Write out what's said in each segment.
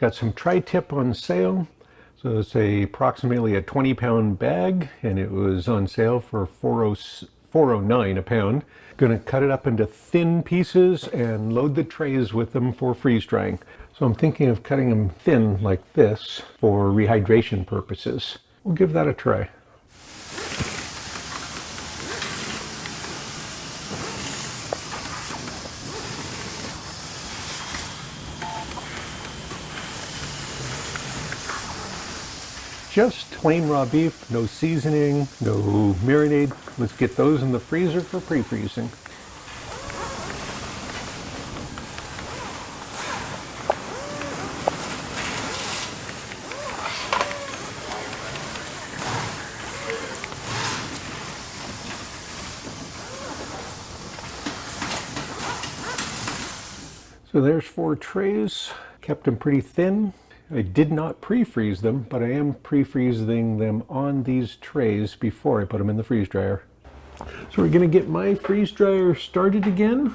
Got some tri-tip on sale. So it's approximately a 20-pound bag, and it was on sale for $4.09 a pound. Gonna cut it up into thin pieces and load the trays with them for freeze drying. So I'm thinking of cutting them thin like this for rehydration purposes. We'll give that a try. Just plain raw beef, no seasoning, no marinade. Let's get those in the freezer for pre-freezing. So there's 4 trays, kept them pretty thin. I did not pre-freeze them, but I am pre-freezing them on these trays before I put them in the freeze dryer. So we're gonna get my freeze dryer started again.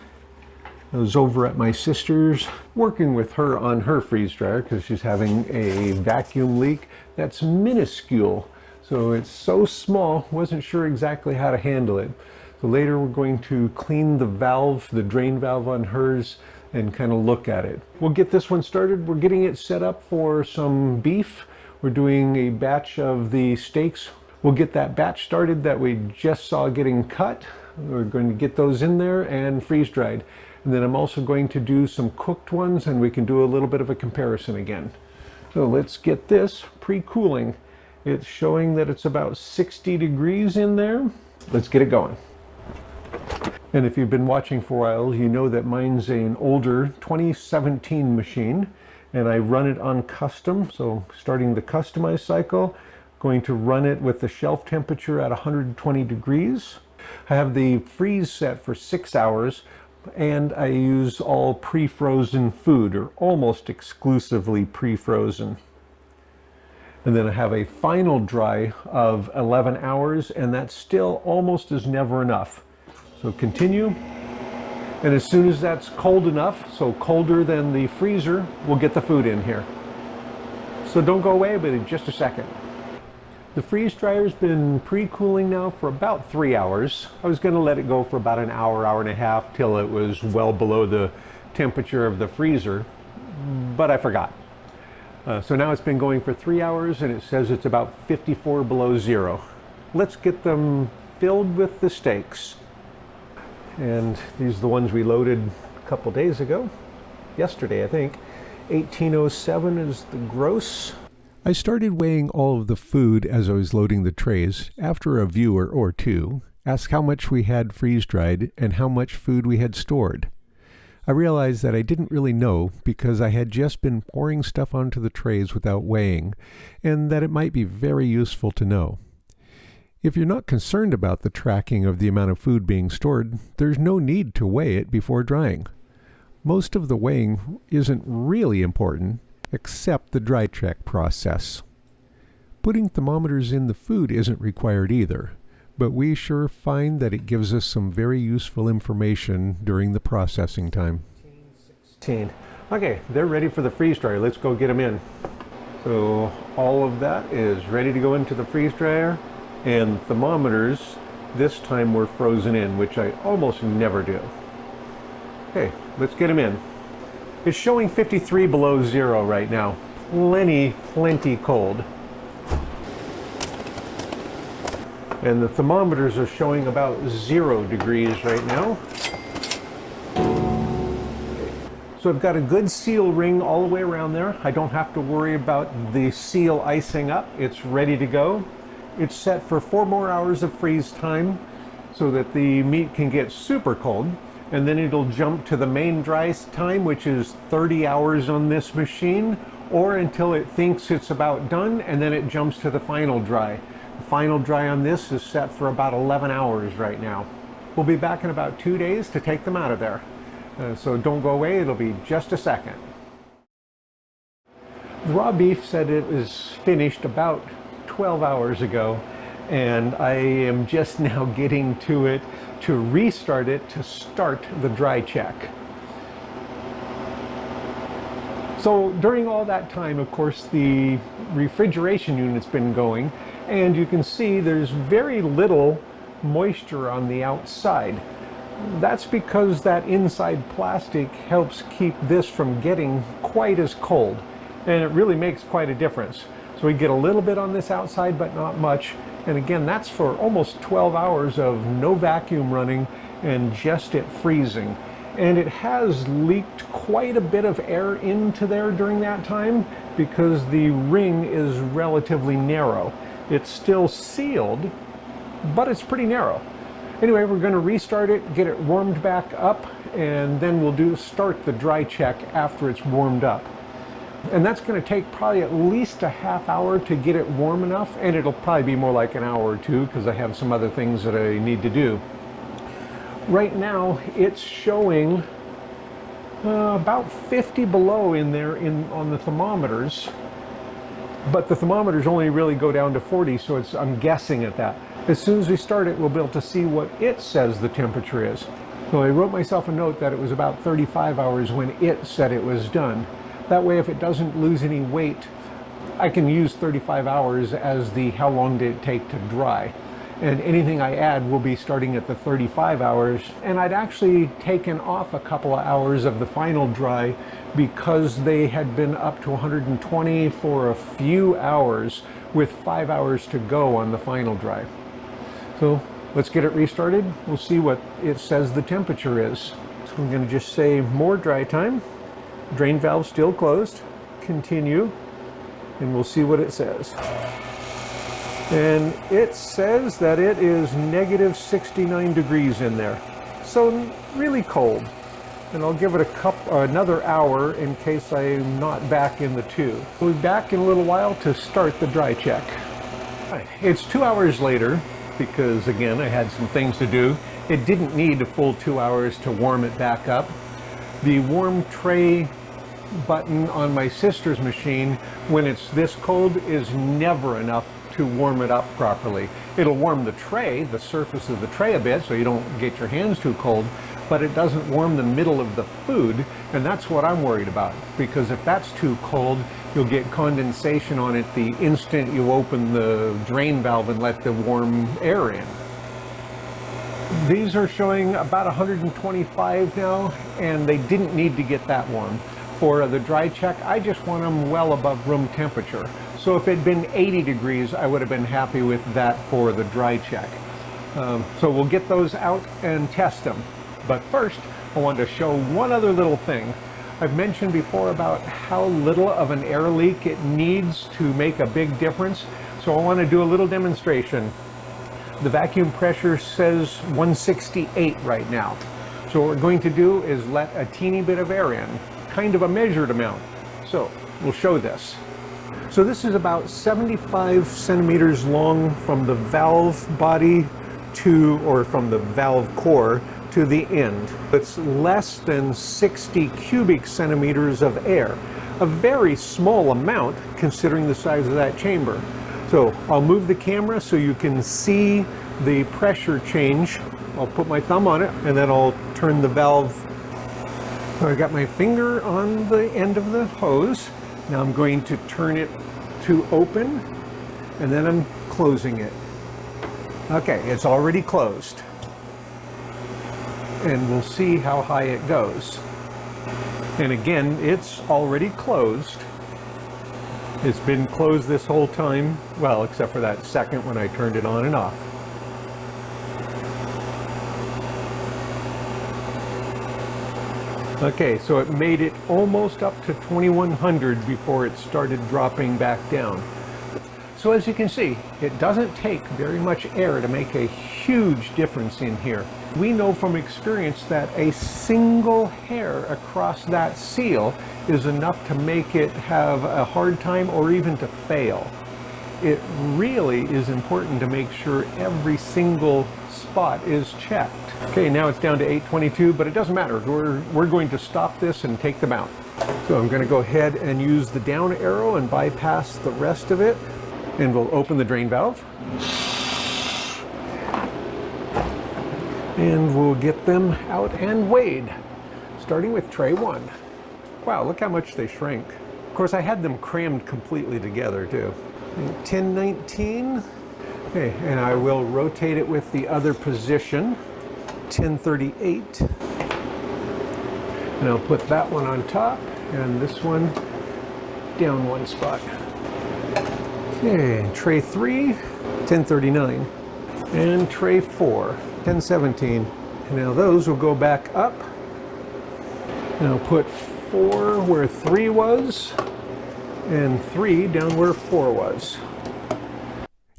I was over at my sister's working with her on her freeze dryer because she's having a vacuum leak that's minuscule. So it's so small, wasn't sure exactly how to handle it. So later we're going to clean the valve, the drain valve on hers, and kind of look at it. We'll get this one started. We're getting it set up for some beef. We're doing a batch of the steaks. We'll get that batch started that we just saw getting cut. We're going to get those in there and freeze dried. And then I'm also going to do some cooked ones, and we can do a little bit of a comparison again. So let's get this pre-cooling. It's showing that it's about 60 degrees in there. Let's get it going. And if you've been watching for a while, you know that mine's an older 2017 machine, and I run it on custom. So starting the customize cycle, going to run it with the shelf temperature at 120 degrees. I have the freeze set for 6 hours, and I use all pre-frozen food, or almost exclusively pre-frozen. And then I have a final dry of 11 hours, and that still almost is never enough. So continue, and as soon as that's cold enough, so colder than the freezer, we'll get the food in here. So don't go away, but in just a second. The freeze dryer's been pre-cooling now for about 3 hours. I was gonna let it go for about an hour, hour and a half, till it was well below the temperature of the freezer, but I forgot. So now it's been going for 3 hours, and it says it's about 54 below zero. Let's get them filled with the steaks. And these are the ones we loaded a couple days ago, yesterday I think. 1807 is the gross. I started weighing all of the food as I was loading the trays after a viewer or two asked how much we had freeze dried and how much food we had stored. I realized that I didn't really know because I had just been pouring stuff onto the trays without weighing, and that it might be very useful to know. If you're not concerned about the tracking of the amount of food being stored, there's no need to weigh it before drying. Most of the weighing isn't really important, except the dry check process. Putting thermometers in the food isn't required either, but we sure find that it gives us some very useful information during the processing time. 16. Okay, they're ready for the freeze dryer. Let's go get them in. So all of that is ready to go into the freeze dryer. And thermometers, this time were frozen in, which I almost never do. Okay, let's get them in. It's showing 53 below zero right now. Plenty cold. And the thermometers are showing about 0 degrees right now. So I've got a good seal ring all the way around there. I don't have to worry about the seal icing up. It's ready to go. It's set for 4 more hours of freeze time so that the meat can get super cold, and then it'll jump to the main dry time, which is 30 hours on this machine, or until it thinks it's about done, and then it jumps to the final dry. The final dry on this is set for about 11 hours right now. We'll be back in about 2 days to take them out of there. So don't go away, it'll be just a second. The raw beef said it was finished about 12 hours ago, and I am just now getting to it to restart it to start the dry check. So during all that time, of course, the refrigeration unit's been going, and you can see there's very little moisture on the outside. That's because that inside plastic helps keep this from getting quite as cold, and it really makes quite a difference. So we get a little bit on this outside, but not much. And again, that's for almost 12 hours of no vacuum running and just it freezing. And it has leaked quite a bit of air into there during that time because the ring is relatively narrow. It's still sealed, but it's pretty narrow. Anyway, we're going to restart it, get it warmed back up, and then we'll start the dry check after it's warmed up. And that's going to take probably at least a half hour to get it warm enough, and it'll probably be more like an hour or two because I have some other things that I need to do. Right now it's showing about 50 below in there on the thermometers, but the thermometers only really go down to 40, so I'm guessing at that. As soon as we start it, we'll be able to see what it says the temperature is. So I wrote myself a note that it was about 35 hours when it said it was done. That way, if it doesn't lose any weight, I can use 35 hours as the how long did it take to dry. And anything I add will be starting at the 35 hours. And I'd actually taken off a couple of hours of the final dry because they had been up to 120 for a few hours with 5 hours to go on the final dry. So let's get it restarted. We'll see what it says the temperature is. So I'm going to just say more dry time. Drain valve still closed. Continue. And we'll see what it says. And it says that it is negative 69 degrees in there. So really cold. And I'll give it another hour in case I'm not back in the tube. We'll be back in a little while to start the dry check. It's 2 hours later because, again, I had some things to do. It didn't need a full 2 hours to warm it back up. The warm tray button on my sister's machine, when it's this cold, is never enough to warm it up properly. It'll warm the tray, the surface of the tray a bit, so you don't get your hands too cold, but it doesn't warm the middle of the food, and that's what I'm worried about, because if that's too cold, you'll get condensation on it the instant you open the drain valve and let the warm air in. These are showing about 125 now, and they didn't need to get that warm. For the dry check, I just want them well above room temperature. So if it had been 80 degrees, I would have been happy with that for the dry check. So we'll get those out and test them. But first, I want to show one other little thing. I've mentioned before about how little of an air leak it needs to make a big difference. So I want to do a little demonstration. The vacuum pressure says 168 right now. So what we're going to do is let a teeny bit of air in, kind of a measured amount. So we'll show this. So this is about 75 centimeters long from the valve body to, or from the valve core to the end. It's less than 60 cubic centimeters of air. A very small amount considering the size of that chamber. So I'll move the camera so you can see the pressure change. I'll put my thumb on it and then I'll turn the valve. So I got my finger on the end of the hose. Now I'm going to turn it to open and then I'm closing it. Okay, it's already closed. And we'll see how high it goes. And again, it's already closed. It's been closed this whole time, well, except for that second when I turned it on and off. Okay, so it made it almost up to 2100 before it started dropping back down. So as you can see, it doesn't take very much air to make a huge difference in here. We know from experience that a single hair across that seal is enough to make it have a hard time or even to fail. It really is important to make sure every single spot is checked. Okay, now it's down to 822, but it doesn't matter. We're going to stop this and take them out. So I'm going to go ahead and use the down arrow and bypass the rest of it. And we'll open the drain valve. And we'll get them out and weighed, starting with tray 1. Wow, look how much they shrank. Of course, I had them crammed completely together too. 1019. Okay, and I will rotate it with the other position. 1038. And I'll put that one on top and this one down one spot. Okay, tray 3, 1039. And tray 4, 1017. And now those will go back up. And I'll put 4 where 3 was, and 3 down where 4 was.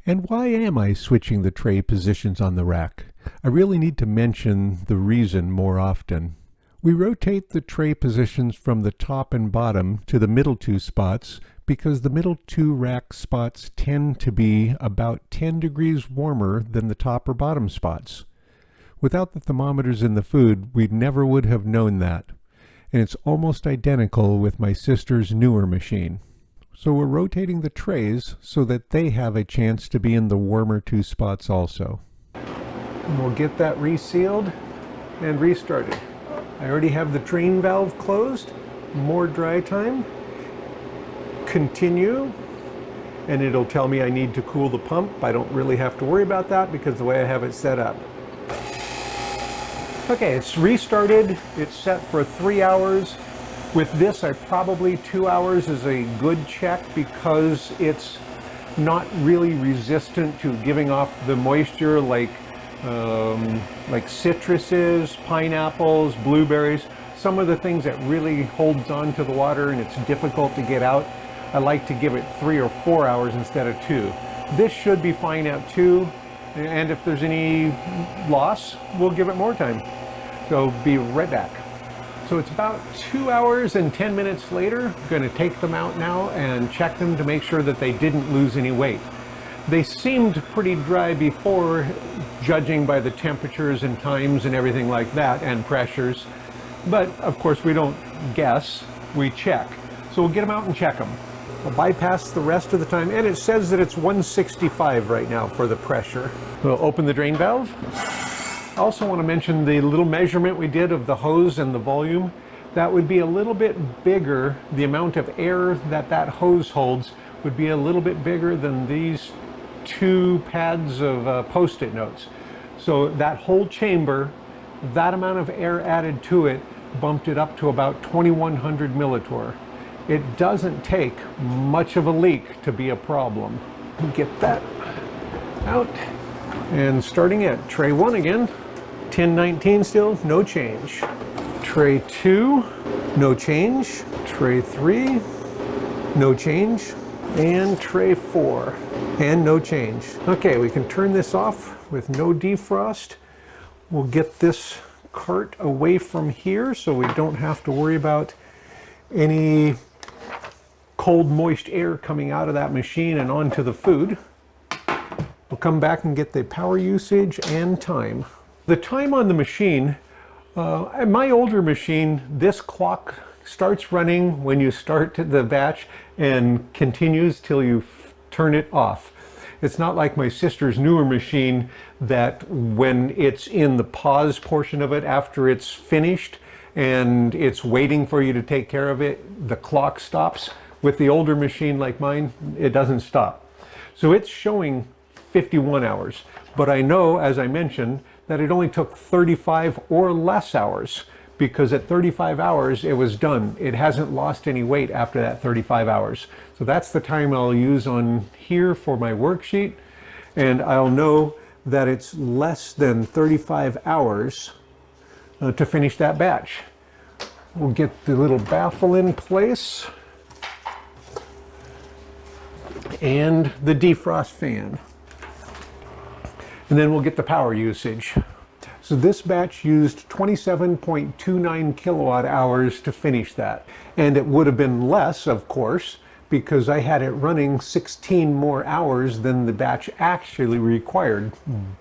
And why am I switching the tray positions on the rack? I really need to mention the reason more often. We rotate the tray positions from the top and bottom to the middle 2 spots because the middle 2 rack spots tend to be about 10 degrees warmer than the top or bottom spots. Without the thermometers in the food, we never would have known that. And it's almost identical with my sister's newer machine. So we're rotating the trays so that they have a chance to be in the warmer 2 spots also. And we'll get that resealed and restarted. I already have the drain valve closed. More dry time. Continue. And it'll tell me I need to cool the pump. I don't really have to worry about that because the way I have it set up. Okay, it's restarted. It's set for 3 hours. With this, 2 hours is a good check because it's not really resistant to giving off the moisture like citruses, pineapples, blueberries, some of the things that really holds on to the water and it's difficult to get out. I like to give it 3 or 4 hours instead of 2. This should be fine at 2, and if there's any loss, we'll give it more time. So be right back. So it's about 2 hours and 10 minutes later. I'm going to take them out now and check them to make sure that they didn't lose any weight. They seemed pretty dry before, judging by the temperatures and times and everything like that, and pressures. But of course we don't guess, we check. So we'll get them out and check them. I'll bypass the rest of the time, and it says that it's 165 right now for the pressure. We'll open the drain valve. I also want to mention the little measurement we did of the hose and the volume. That would be a little bit bigger. The amount of air that hose holds would be a little bit bigger than these 2 pads of Post-it notes. So that whole chamber, that amount of air added to it, bumped it up to about 2100 millitorr. It doesn't take much of a leak to be a problem. Get that out. And starting at tray 1 again, 1019 still, no change. Tray 2, no change. Tray 3, no change. And tray 4, and no change. Okay, we can turn this off with no defrost. We'll get this cart away from here so we don't have to worry about any cold, moist air coming out of that machine and onto the food. We'll come back and get the power usage and time. The time on the machine, my older machine, this clock starts running when you start the batch and continues till you turn it off. It's not like my sister's newer machine that when it's in the pause portion of it after it's finished and it's waiting for you to take care of it, the clock stops. With the older machine like mine, it doesn't stop. So it's showing 51 hours, but I know, as I mentioned, that it only took 35 or less hours, because at 35 hours it was done. It hasn't lost any weight after that 35 hours. So that's the time I'll use on here for my worksheet, and I'll know that it's less than 35 hours to finish that batch. We'll get the little baffle in place and the defrost fan. And then we'll get the power usage. So this batch used 27.29 kilowatt hours to finish that. And it would have been less, of course, because I had it running 16 more hours than the batch actually required,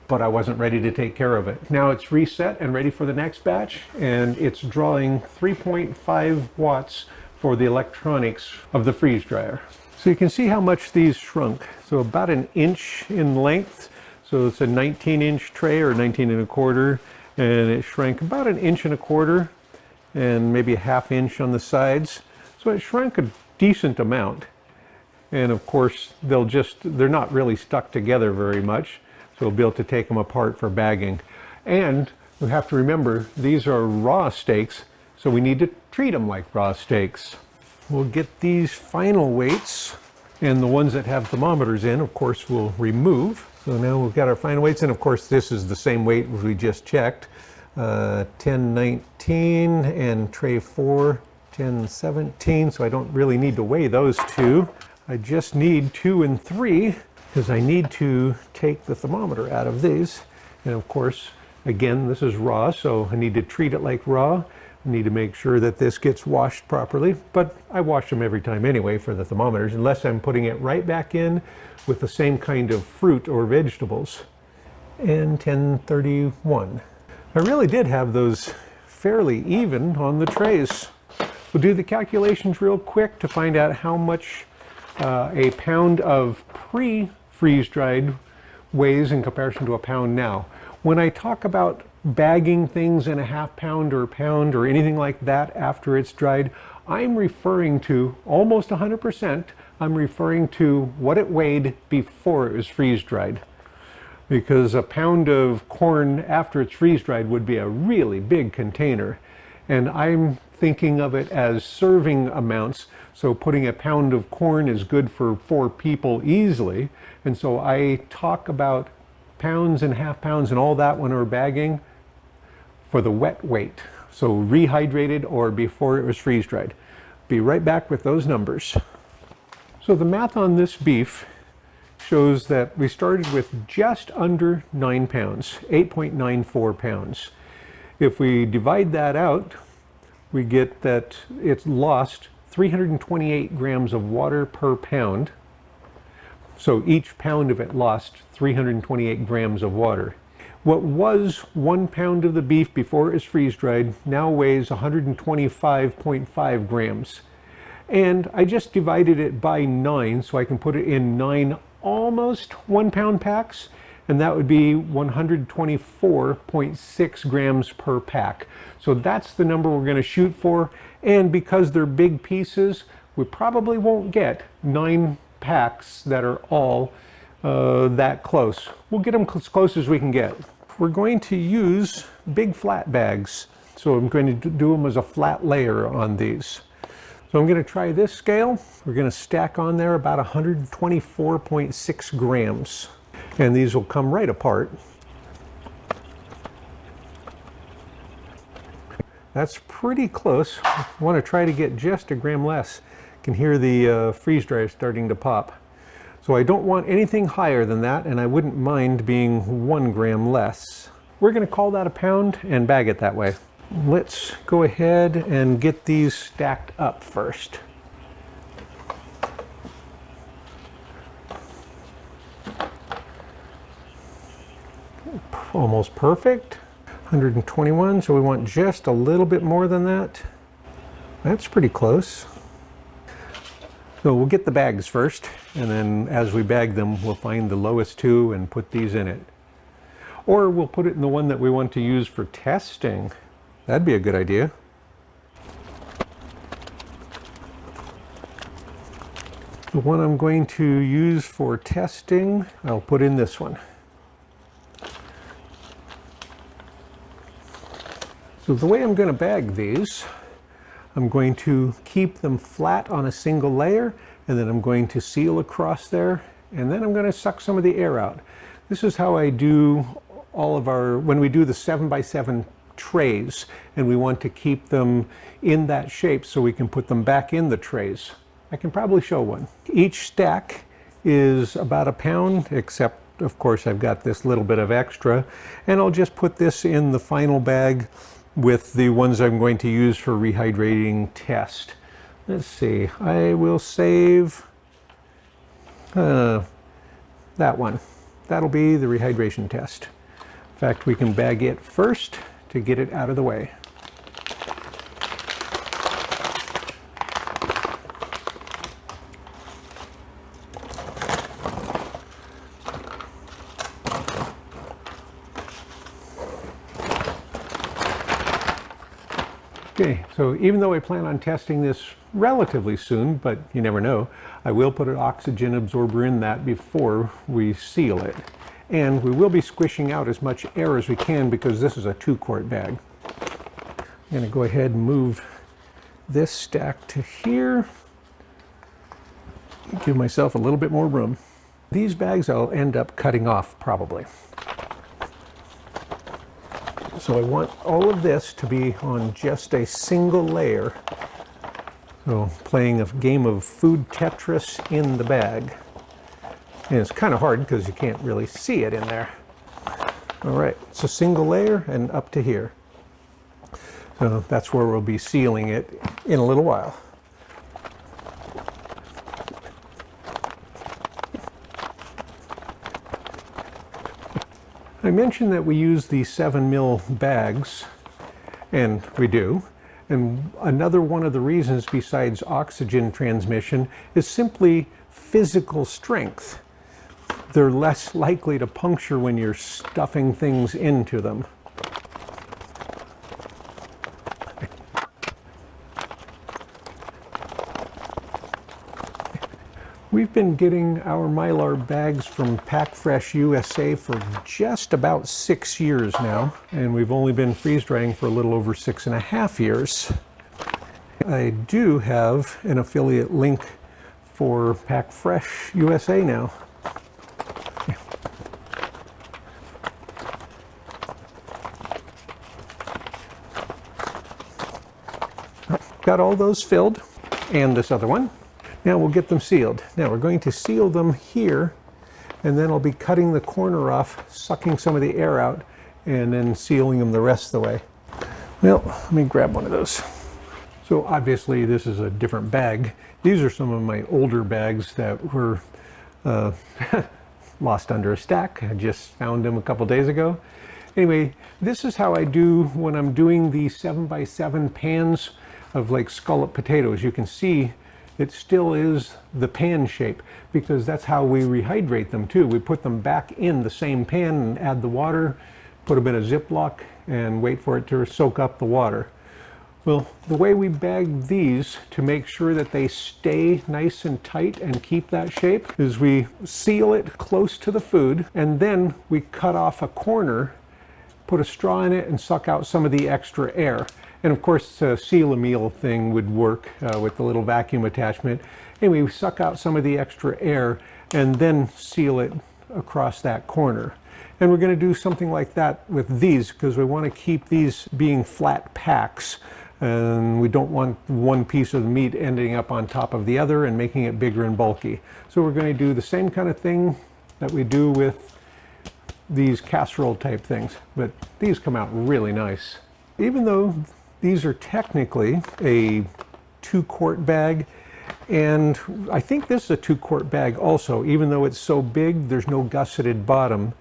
but I wasn't ready to take care of it. Now it's reset and ready for the next batch, and it's drawing 3.5 watts for the electronics of the freeze dryer. So you can see how much these shrunk. So about an inch in length. So it's a 19-inch tray, or 19 1/4, and it shrank about an inch and a quarter. and maybe a 1/2 inch on the sides. So it shrunk a decent amount. And of course, they're not really stuck together very much. So we'll be able to take them apart for bagging. And we have to remember, these are raw steaks, so we need to treat them like raw steaks. We'll get these final weights, and the ones that have thermometers in, of course, we'll remove. So now we've got our final weights, and of course, this is the same weight as we just checked. 1019 and tray 4, 1017, so I don't really need to weigh those two. I just need 2 and 3 because I need to take the thermometer out of these. And of course, again, this is raw, so I need to treat it like raw. I need to make sure that this gets washed properly, but I wash them every time anyway for the thermometers, unless I'm putting it right back in with the same kind of fruit or vegetables. And 1031. I really did have those fairly even on the trays. We'll do the calculations real quick to find out how much a pound of pre-freeze dried weighs in comparison to a pound now. When I talk about bagging things in a 1/2 pound or a pound or anything like that after it's dried, I'm referring to almost 100%, I'm referring to what it weighed before it was freeze dried. Because a pound of corn after it's freeze dried would be a really big container. And I'm thinking of it as serving amounts. So putting a pound of corn is good for 4 people easily. And so I talk about pounds and 1/2 pounds and all that when we're bagging for the wet weight. So rehydrated or before it was freeze dried. Be right back with those numbers. So the math on this beef shows that we started with just under 9 pounds, 8.94 pounds. If we divide that out, we get that it's lost 328 grams of water per pound. So each pound of it lost 328 grams of water. What was 1 pound of the beef before it was freeze dried now weighs 125.5 grams. And I just divided it by 9 so I can put it in 9 almost 1 pound packs, and that would be 124.6 grams per pack. So that's the number we're going to shoot for, and because they're big pieces, we probably won't get 9 packs that are all that close. We'll get them as close as we can get. We're going to use big flat bags, so I'm going to do them as a flat layer on these. So I'm going to try this scale. We're going to stack on there about 124.6 grams. And these will come right apart. That's pretty close. I want to try to get just a gram less. You can hear the freeze dryer starting to pop. So I don't want anything higher than that, and I wouldn't mind being 1 gram less. We're going to call that a pound and bag it that way. Let's go ahead and get these stacked up first. Almost perfect. 121, so we want just a little bit more than that. That's pretty close. So we'll get the bags first, and then as we bag them, we'll find the lowest 2 and put these in it. Or we'll put it in the one that we want to use for testing. That'd be a good idea. The one I'm going to use for testing, I'll put in this one. So the way I'm going to bag these, I'm going to keep them flat on a single layer, and then I'm going to seal across there, and then I'm going to suck some of the air out. This is how I do all of our, when we do the 7x7 trays, and we want to keep them in that shape so we can put them back in the trays. I can probably show one. Each stack is about a pound, except of course I've got this little bit of extra, and I'll just put this in the final bag with the ones I'm going to use for rehydrating test. Let's see, I will save that one. That'll be the rehydration test. In fact, we can bag it first to get it out of the way. Okay, so even though I plan on testing this relatively soon, but you never know, I will put an oxygen absorber in that before we seal it. And we will be squishing out as much air as we can because this is a 2-quart bag. I'm going to go ahead and move this stack to here. Give myself a little bit more room. These bags I'll end up cutting off probably. So I want all of this to be on just a single layer. So playing a game of food Tetris in the bag. And it's kind of hard because you can't really see it in there. All right, it's a single layer and up to here. So that's where we'll be sealing it in a little while. I mentioned that we use the 7 ml bags, and we do. And another one of the reasons besides oxygen transmission is simply physical strength. They're less likely to puncture when you're stuffing things into them. We've been getting our Mylar bags from PackFreshUSA for just about 6 years now, and we've only been freeze drying for a little over 6.5 years. I do have an affiliate link for PackFreshUSA now. Got all those filled, and this other one. Now we'll get them sealed. Now we're going to seal them here, and then I'll be cutting the corner off, sucking some of the air out, and then sealing them the rest of the way. Well, let me grab one of those. So obviously this is a different bag. These are some of my older bags that were lost under a stack. I just found them a couple days ago. Anyway, this is how I do when I'm doing the 7x7 pans of like scalloped potatoes. You can see it still is the pan shape because that's how we rehydrate them too. We put them back in the same pan and add the water, put a bit of Ziploc, and wait for it to soak up the water. Well, the way we bag these to make sure that they stay nice and tight and keep that shape is we seal it close to the food, and then we cut off a corner, put a straw in it, and suck out some of the extra air. And of course, a seal a meal thing would work with the little vacuum attachment. Anyway, we suck out some of the extra air and then seal it across that corner. And we're going to do something like that with these because we want to keep these being flat packs. And we don't want one piece of the meat ending up on top of the other and making it bigger and bulky. So we're going to do the same kind of thing that we do with these casserole type things. But these come out really nice. Even though these are technically a 2-quart bag, and I think this is a 2-quart bag also, even though it's so big, there's no gusseted bottom.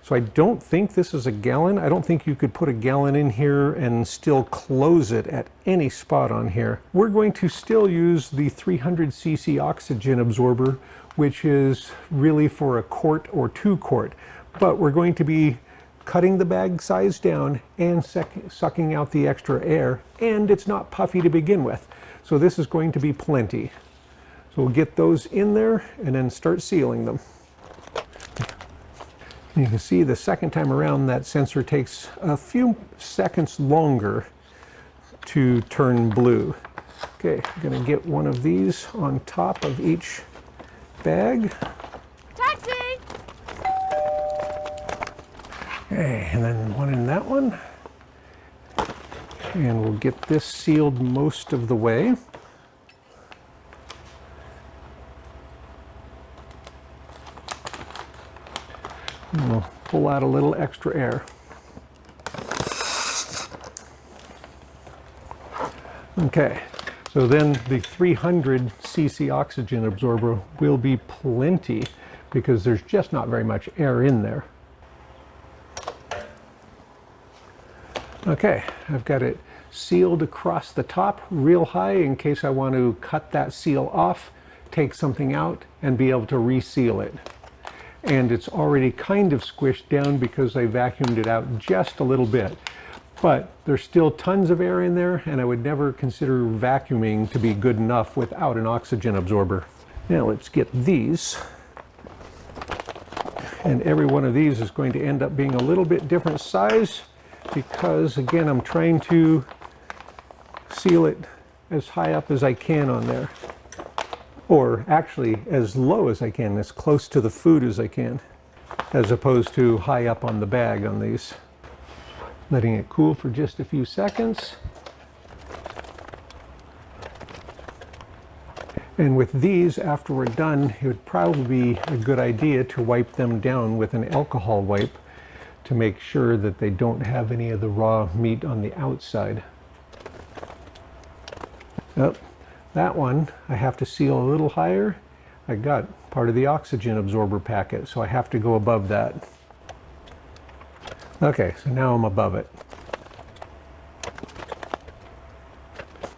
So I don't think this is a gallon. I don't think you could put a gallon in here and still close it at any spot on here. We're going to still use the 300cc oxygen absorber, which is really for a quart or 2-quart, but we're going to be cutting the bag size down and sucking out the extra air, and it's not puffy to begin with. So this is going to be plenty. So we'll get those in there and then start sealing them. And you can see the second time around that sensor takes a few seconds longer to turn blue. Okay, I'm gonna get one of these on top of each bag. Taxi! Okay, and then one in that one. And we'll get this sealed most of the way. And we'll pull out a little extra air. Okay, so then the 300cc oxygen absorber will be plenty because there's just not very much air in there. Okay, I've got it sealed across the top real high in case I want to cut that seal off, take something out, and be able to reseal it. And it's already kind of squished down because I vacuumed it out just a little bit. But there's still tons of air in there, and I would never consider vacuuming to be good enough without an oxygen absorber. Now let's get these. And every one of these is going to end up being a little bit different size because, again, I'm trying to seal it as high up as I can on there. Or actually as low as I can, as close to the food as I can, as opposed to high up on the bag on these. Letting it cool for just a few seconds. And with these, after we're done, it would probably be a good idea to wipe them down with an alcohol wipe to make sure that they don't have any of the raw meat on the outside. Oh, that one I have to seal a little higher. I got part of the oxygen absorber packet, so I have to go above that. Okay, so now I'm above it.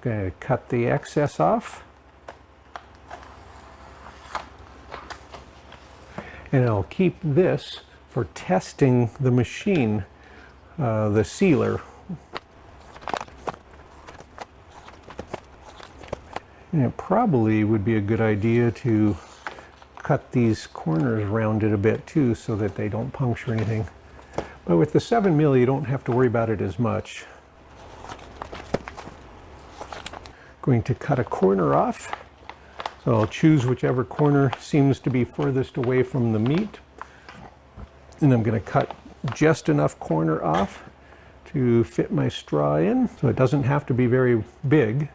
Going to cut the excess off. And I'll keep this for testing the machine, the sealer. And it probably would be a good idea to cut these corners around it a bit too so that they don't puncture anything. But with the 7 mil, you don't have to worry about it as much. Going to cut a corner off. So I'll choose whichever corner seems to be furthest away from the meat. And I'm going to cut just enough corner off to fit my straw in. So it doesn't have to be very big.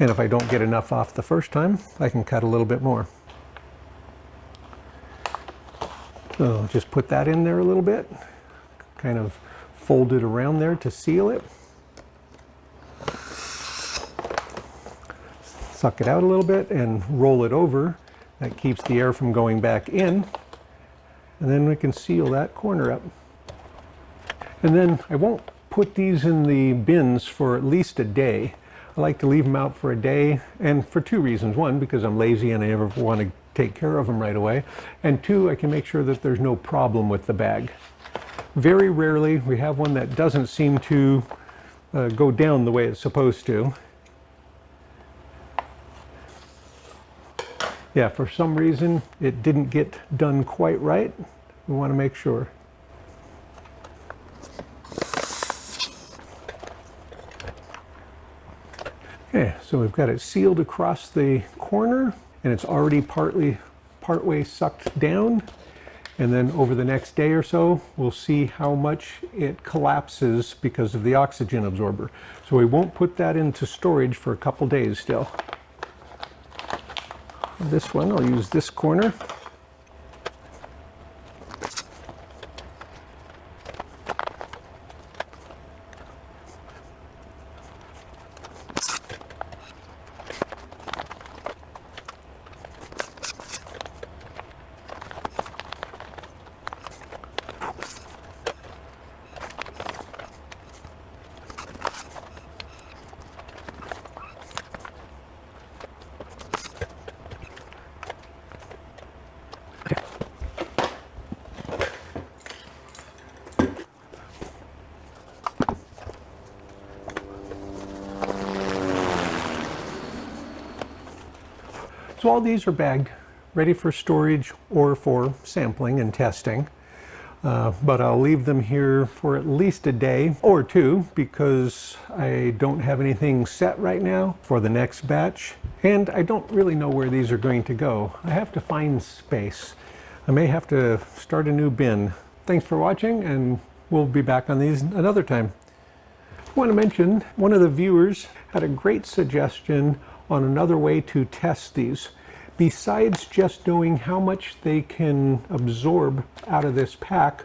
And if I don't get enough off the first time, I can cut a little bit more. So I'll just put that in there a little bit, kind of fold it around there to seal it. Suck it out a little bit and roll it over. That keeps the air from going back in. And then we can seal that corner up. And then I won't put these in the bins for at least a day. I like to leave them out for a day, and for two reasons. One, because I'm lazy and I never want to take care of them right away. And two, I can make sure that there's no problem with the bag. Very rarely we have one that doesn't seem to go down the way it's supposed to. Yeah, for some reason it didn't get done quite right. We want to make sure. Okay, so we've got it sealed across the corner, and it's already partway sucked down. And then over the next day or so, we'll see how much it collapses because of the oxygen absorber. So we won't put that into storage for a couple days still. This one, I'll use this corner. So all these are bagged, ready for storage or for sampling and testing. But I'll leave them here for at least a day or two because I don't have anything set right now for the next batch. And I don't really know where these are going to go. I have to find space. I may have to start a new bin. Thanks for watching, and we'll be back on these another time. I want to mention one of the viewers had a great suggestion on another way to test these. Besides just knowing how much they can absorb out of this pack,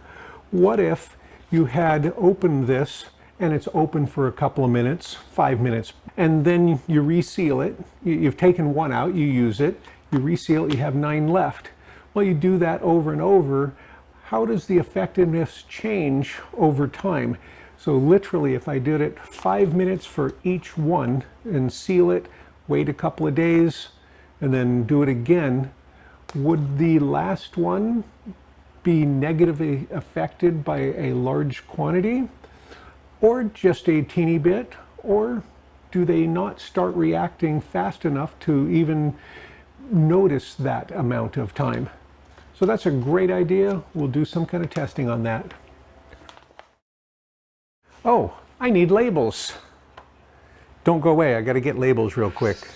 what if you had opened this and it's open for a couple of minutes, 5 minutes, and then you reseal it. You've taken one out, you use it, you reseal it, you have 9 left. Well, you do that over and over. How does the effectiveness change over time? So literally, if I did it 5 minutes for each one and seal it, wait a couple of days, and then do it again, Would the last one be negatively affected by a large quantity, or just a teeny bit, or do they not start reacting fast enough to even notice that amount of time? So that's a great idea. We'll do some kind of testing on that. Oh, I need labels. Don't go away, I gotta get labels real quick.